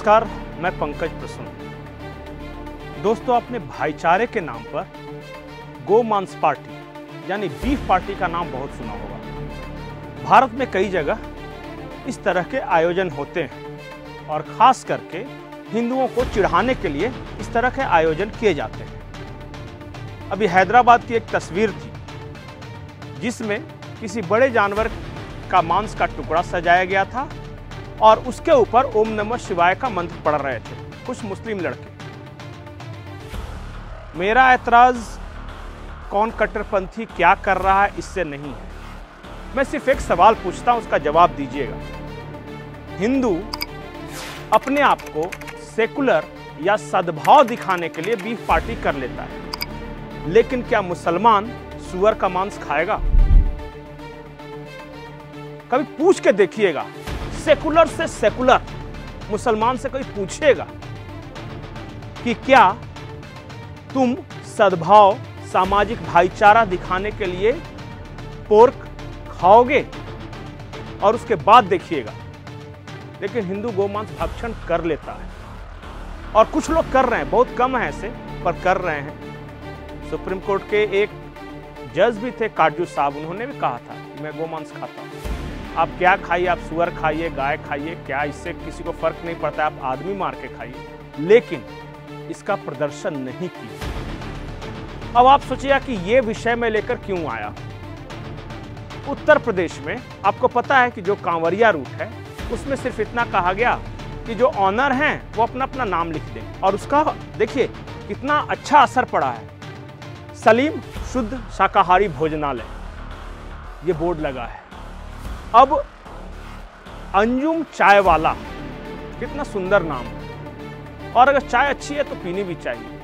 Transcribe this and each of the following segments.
नमस्कार, मैं पंकज प्रसून। दोस्तों, आपने भाईचारे के नाम पर गो मांस पार्टी यानी बीफ पार्टी का नाम बहुत सुना होगा। भारत में कई जगह इस तरह के आयोजन होते हैं और खास करके हिंदुओं को चिढ़ाने के लिए इस तरह के आयोजन किए जाते हैं। अभी हैदराबाद की एक तस्वीर थी जिसमें किसी बड़े जानवर का मांस का टुकड़ा सजाया गया था और उसके ऊपर ओम नमः शिवाय का मंत्र पढ़ रहे थे कुछ मुस्लिम लड़के। मेरा ऐतराज कौन कट्टरपंथी क्या कर रहा है इससे नहीं है, मैं सिर्फ एक सवाल पूछता हूं, उसका जवाब दीजिएगा। हिंदू अपने आप को सेकुलर या सद्भाव दिखाने के लिए बीफ पार्टी कर लेता है, लेकिन क्या मुसलमान सुअर का मांस खाएगा? कभी पूछ के देखिएगा, सेकुलर से सेकुलर मुसलमान से कोई पूछेगा कि क्या तुम सद्भाव सामाजिक भाईचारा दिखाने के लिए पोर्क खाओगे? और उसके बाद देखिएगा। लेकिन हिंदू गोमांस भक्षण कर लेता है और कुछ लोग कर रहे हैं, बहुत कम है ऐसे पर कर रहे हैं। सुप्रीम कोर्ट के एक जज भी थे काटजू साहब, उन्होंने भी कहा था कि मैं गोमांस खाता हूं। आप क्या खाइए, आप सुअर खाइए, गाय खाइए, क्या इससे किसी को फर्क नहीं पड़ता, आप आदमी मार के खाइए, लेकिन इसका प्रदर्शन नहीं किया। अब आप सोचिए कि ये विषय में लेकर क्यों आया। उत्तर प्रदेश में आपको पता है कि जो कांवरिया रूट है उसमें सिर्फ इतना कहा गया कि जो ऑनर हैं वो अपना अपना नाम लिख दें, और उसका देखिए कितना अच्छा असर पड़ा है। सलीम शुद्ध शाकाहारी भोजनालय ये बोर्ड लगा है। अब अंजुम चाय वाला, कितना सुंदर नाम है, और अगर चाय अच्छी है तो पीनी भी चाहिए।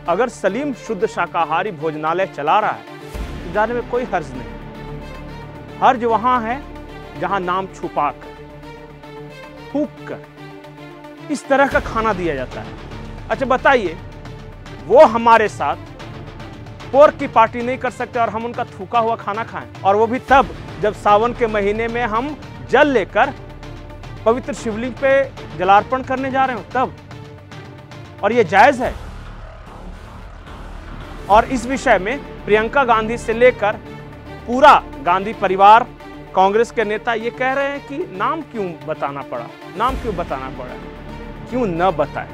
अगर सलीम शुद्ध शाकाहारी भोजनालय चला रहा है तो जाने में कोई हर्ज नहीं। हर्ज वहां है जहां नाम छुपा कर, फूंक कर इस तरह का खाना दिया जाता है। अच्छा बताइए, वो हमारे साथ पोर्क की पार्टी नहीं कर सकते और हम उनका थूका हुआ खाना खाएं, और वो भी तब जब सावन के महीने में हम जल लेकर पवित्र शिवलिंग पे जलार्पण करने जा रहे हो तब? और ये जायज है? और इस विषय में प्रियंका गांधी से लेकर पूरा गांधी परिवार, कांग्रेस के नेता ये कह रहे हैं कि नाम क्यों बताना पड़ा, नाम क्यों बताना पड़ा, क्यों न बताए।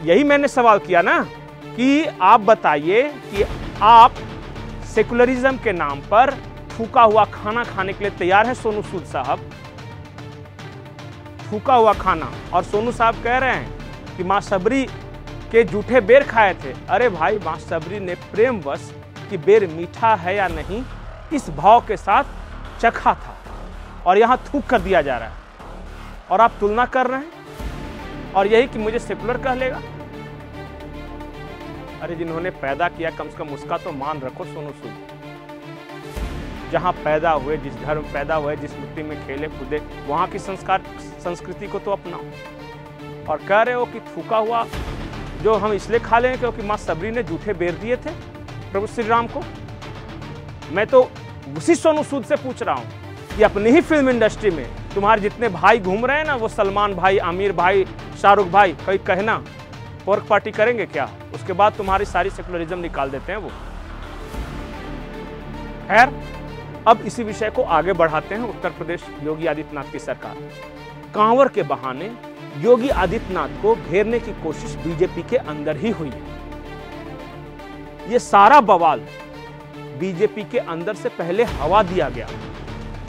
यही मैंने सवाल किया ना कि आप बताइए कि आप सेकुलरिज्म के नाम पर फूका हुआ खाना खाने के लिए तैयार है सोनू सूद साहब? फूका हुआ खाना, और सोनू साहब कह रहे हैं कि मां सबरी के जूठे बेर खाए थे। अरे भाई, मां सबरी ने प्रेमवश कि बेर मीठा है या नहीं इस भाव के साथ चखा था, और यहां थूक कर दिया जा रहा है, और आप तुलना कर रहे हैं, और यही कि मुझे सेकुलर कह लेगा। अरे जिन्होंने पैदा किया कम से कम उसका तो मान रखो सोनू सूद। जहां पैदा हुए, जिस धर्म पैदा हुए, जिस मिट्टी में खेले कूदे, वहां की संस्कृति को तो अपनाओ। और कह रहे हो कि थूका हुआ जो हम इसलिए खा लें क्योंकि मां सबरी ने जूठे बेर दिए थे प्रभु श्री राम को। मैं तो उसी सोनू सूद से पूछ रहा हूं कि अपनी ही फिल्म इंडस्ट्री में तुम्हारे जितने भाई घूम रहे हैं ना, वो सलमान भाई, आमिर भाई, शाहरुख भाई, कोई कहना पोर्क पार्टी करेंगे क्या? उसके बाद तुम्हारी सारी सेकुलरिज्म निकाल देते हैं वो। खैर, अब इसी विषय को आगे बढ़ाते हैं। उत्तर प्रदेश योगी आदित्यनाथ की सरकार कांवर के बहाने योगी आदित्यनाथ को घेरने की कोशिश बीजेपी के अंदर ही हुई है। ये सारा बवाल बीजेपी के अंदर से पहले हवा दिया गया,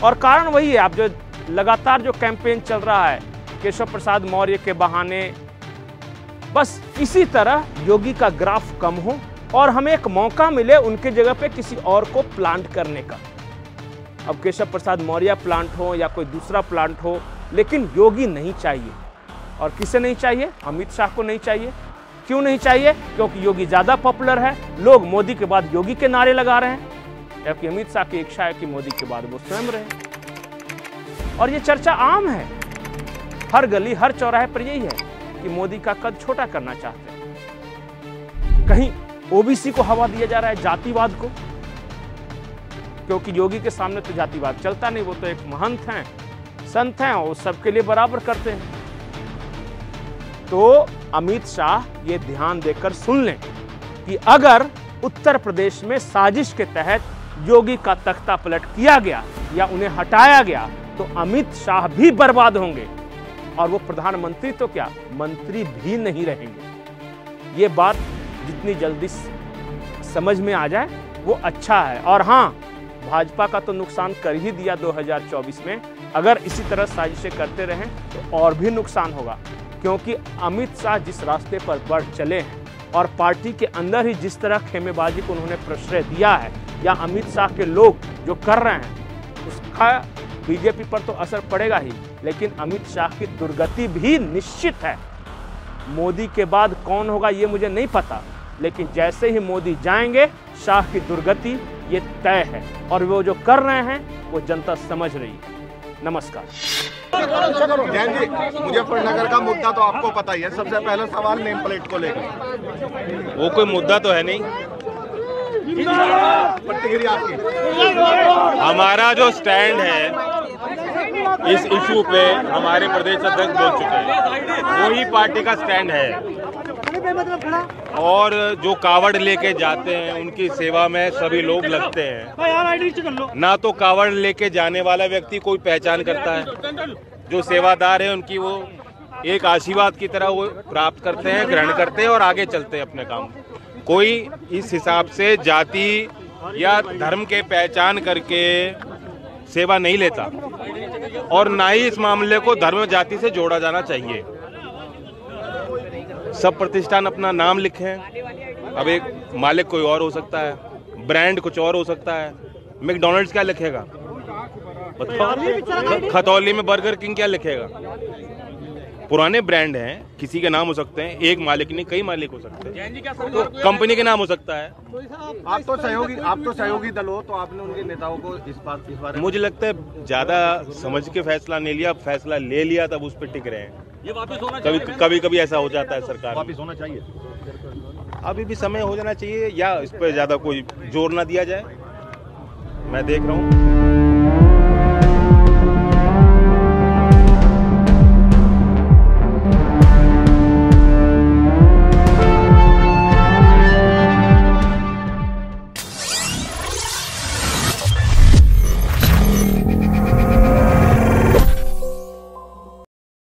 और कारण वही है। आप जो लगातार जो कैंपेन चल रहा है केशव प्रसाद मौर्य के बहाने, बस इसी तरह योगी का ग्राफ कम हो और हमें एक मौका मिले उनके जगह पे किसी और को प्लांट करने का। अब केशव प्रसाद मौर्य प्लांट हो या कोई दूसरा प्लांट हो, लेकिन योगी नहीं चाहिए। और किसे नहीं चाहिए? अमित शाह को नहीं चाहिए। क्यों नहीं चाहिए? क्योंकि योगी ज्यादा पॉपुलर है, लोग मोदी के बाद योगी के नारे लगा रहे हैं, जबकि अमित शाह की इच्छा है कि मोदी के बाद वो स्वयं रहे। और ये चर्चा आम है, हर गली हर चौराहे पर यही है कि मोदी का कद छोटा करना चाहते हैं। कहीं ओबीसी को हवा दिया जा रहा है, जातिवाद को, क्योंकि योगी के सामने तो जातिवाद चलता नहीं, वो तो एक महंत हैं, संत हैं, वो सबके लिए बराबर करते हैं। तो अमित शाह ये ध्यान देकर सुन लें कि अगर उत्तर प्रदेश में साजिश के तहत योगी का तख्ता पलट किया गया या उन्हें हटाया गया तो अमित शाह भी बर्बाद होंगे और वो प्रधानमंत्री तो क्या, मंत्री भी नहीं रहेंगे। ये बात जितनी जल्दी समझ में आ जाए वो अच्छा है। और हाँ, भाजपा का तो नुकसान कर ही दिया 2024 में, अगर इसी तरह साजिशें करते रहें तो और भी नुकसान होगा, क्योंकि अमित शाह जिस रास्ते पर बढ़ चले हैं और पार्टी के अंदर ही जिस तरह खेमेबाजी को उन्होंने प्रश्रय दिया है या अमित शाह के लोग जो कर रहे हैं उसका बीजेपी पर तो असर पड़ेगा ही, लेकिन अमित शाह की दुर्गति भी निश्चित है। मोदी के बाद कौन होगा ये मुझे नहीं पता, लेकिन जैसे ही मोदी जाएंगे शाह की दुर्गति ये तय है और वो जो कर रहे हैं वो जनता समझ रही है। नमस्कार। जैन जी, मुजफ्फरनगर का मुद्दा तो आपको पता ही है। सबसे पहला सवाल नेम प्लेट को लेकर। वो कोई मुद्दा तो है नहीं। प्रतिक्रिया आपकी। हमारा जो स्टैंड है इस इशू पे हमारे प्रदेश अध्यक्ष बोल चुके हैं, वही पार्टी का स्टैंड है। और जो कावड़ लेके जाते हैं उनकी सेवा में सभी लोग लगते हैं। ना तो कावड़ लेके जाने वाला व्यक्ति कोई पहचान करता है, जो सेवादार है उनकी वो एक आशीर्वाद की तरह वो प्राप्त करते हैं, ग्रहण करते हैं और आगे चलते हैं अपने काम। कोई इस हिसाब से जाति या धर्म के पहचान करके सेवा नहीं लेता और ना ही इस मामले को धर्म जाति से जोड़ा जाना चाहिए। सब प्रतिष्ठान अपना नाम लिखें। अब एक मालिक कोई और हो सकता है, ब्रांड कुछ और हो सकता है। मैकडॉनल्ड्स क्या लिखेगा, खतौली में बर्गर किंग क्या लिखेगा? पुराने ब्रांड हैं, किसी के नाम हो सकते हैं, एक मालिक नहीं कई मालिक हो सकते हैं, तो कंपनी के नाम हो सकता है। आप तो सहयोगी दल हो, तो आपने उनके नेताओं को इस बारे मुझे लगता है ज्यादा समझ के फैसला नहीं लिया, फैसला ले लिया तब उस पर टिक रहे हैं। ये वापस होना चाहिए। कभी ऐसा हो जाता है, सरकार वापस होना चाहिए। अभी भी समय हो जाना चाहिए या इस पर ज्यादा कोई जोर ना दिया जाए। मैं देख रहा हूँ